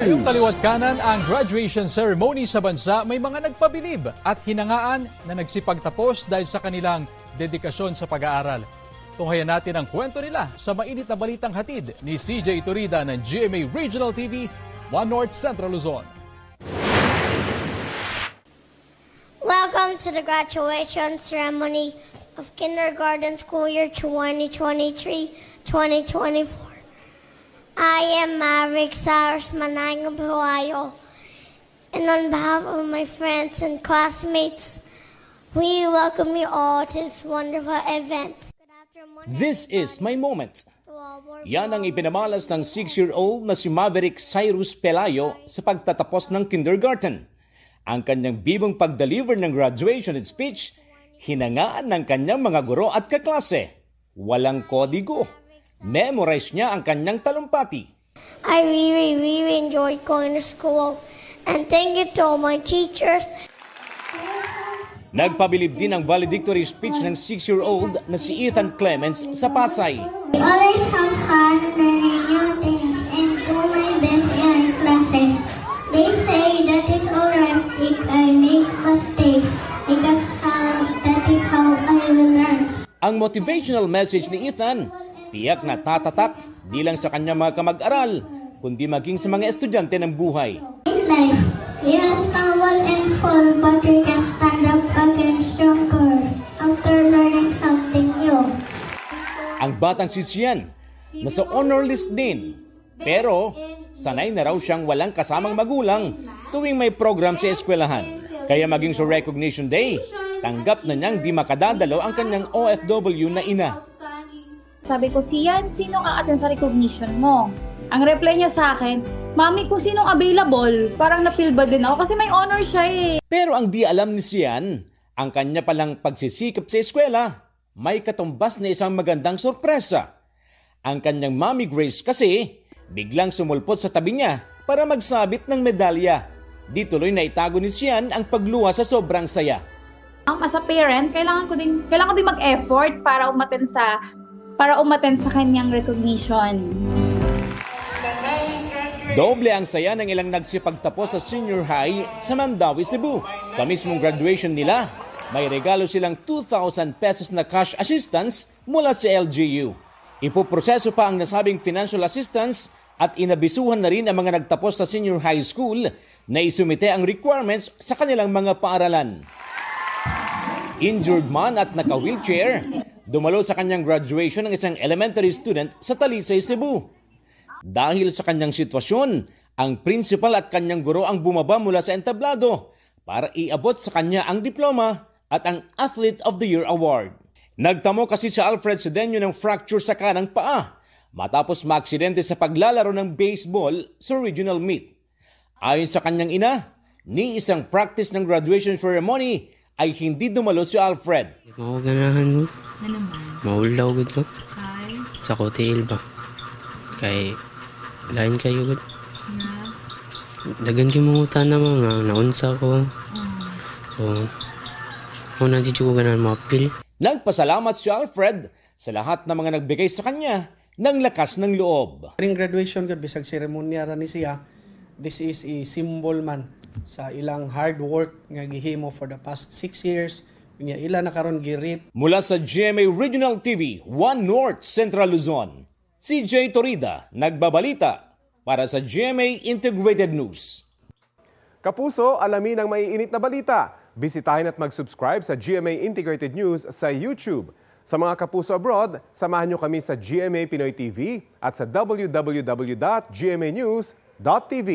Ngayong kaliwat kanan ang graduation ceremony sa bansa, may mga nagpabilib at hinangaan na nagsipagtapos dahil sa kanilang dedikasyon sa pag-aaral. Tunghayan natin ang kwento nila sa mainit na balitang hatid ni CJ Turida ng GMA Regional TV, 1 North Central Luzon. Welcome to the graduation ceremony of kindergarten school year 2023-2024. I am Maverick Cyrus Manangam Huayo, and on behalf of my friends and classmates, we welcome you all to this wonderful event. This is my moment. Yan ang ipinamalas ng 6-year-old na si Maverick Cyrus Pelayo sa pagtatapos ng kindergarten. Ang kanyang bibong pag-deliver ng graduation speech, hinangaan ng kanyang mga guro at kaklase. Walang kodigo. Memorize niya ang kanyang talumpati. I really enjoyed going to school, and thank you to all my teachers. Nagpabilib din ang valedictory speech ng 6-year-old na si Ethan Clemens sa Pasay. I always have fun learning new things and do my best in our classes. They say that it's alright if I make mistakes because that is how I will learn. Ang motivational message ni Ethan, tiyak na tatatak di lang sa kanyang mga kamag-aral, kundi maging sa mga estudyante ng buhay. In life, we are stumble and fall, but we can stand up again stronger after learning something new. Ang batang si Sian, nasa honor list din. Pero, sanay na raw siyang walang kasamang magulang tuwing may program sa eskwelahan. Kaya maging sa Recognition Day, tanggap na niyang di makadadalo ang kanyang OFW na ina. Sabi ko, Sian, sino ka-attend sa recognition mo? Ang reply niya sa akin, Mami, kung sinong available, parang na-feel bad din ako kasi may honor siya eh. Pero ang di alam ni Sian, ang kanya palang pagsisikap sa eskwela, may katumbas na isang magandang sorpresa. Ang kanyang Mami Grace kasi, biglang sumulpot sa tabi niya para magsabit ng medalya. Di tuloy na itago ni Sian ang pagluha sa sobrang saya. As a parent, kailangan ko din mag-effort para umattend sa kanyang recognition. Doble ang saya ng ilang nagsipagtapos sa senior high sa Mandawi, Cebu. Sa mismong graduation nila, may regalo silang 2,000 pesos na cash assistance mula sa LGU. Ipoproseso pa ang nasabing financial assistance at inabisuhan na rin ang mga nagtapos sa senior high school na isumite ang requirements sa kanilang mga paaralan. Injured man at naka-wheelchair, dumalo sa kanyang graduation ng isang elementary student sa Talisay, Cebu. Dahil sa kanyang sitwasyon, ang principal at kanyang guro ang bumaba mula sa entablado para iabot sa kanya ang diploma at ang Athlete of the Year Award. Nagtamo kasi si Alfred Cedeño ng fracture sa kanang paa matapos maaksidente sa paglalaro ng baseball sa regional meet. Ayon sa kanyang ina, ni isang practice ng graduation ceremony ay hindi dumalo si Alfred. Ganahan mo. Ano man? Maulaw gud ko. Kay? Sa hotel ba? Kay lain kayo gud. Na? Dagan kimutan na mga naunsa ko. So, una di ko ganahan mapil. Nagpasalamat si Alfred sa lahat ng mga nagbigay sa kanya ng lakas ng loob. Ring graduation gud bisag seremonya ra ni siya. This is a symbol man sa ilang hard work nga gihimo for the past 6 years. Unya ila na karon girip. Mula sa GMA Regional TV, 1 North Central Luzon, CJ Turida nagbabalita para sa GMA Integrated News. Kapuso, alamin ang maiinit na balita. Bisitahin at mag-subscribe sa GMA Integrated News sa YouTube. Sa mga kapuso abroad, samahan nyo kami sa GMA Pinoy TV at sa www.gmanews.tv.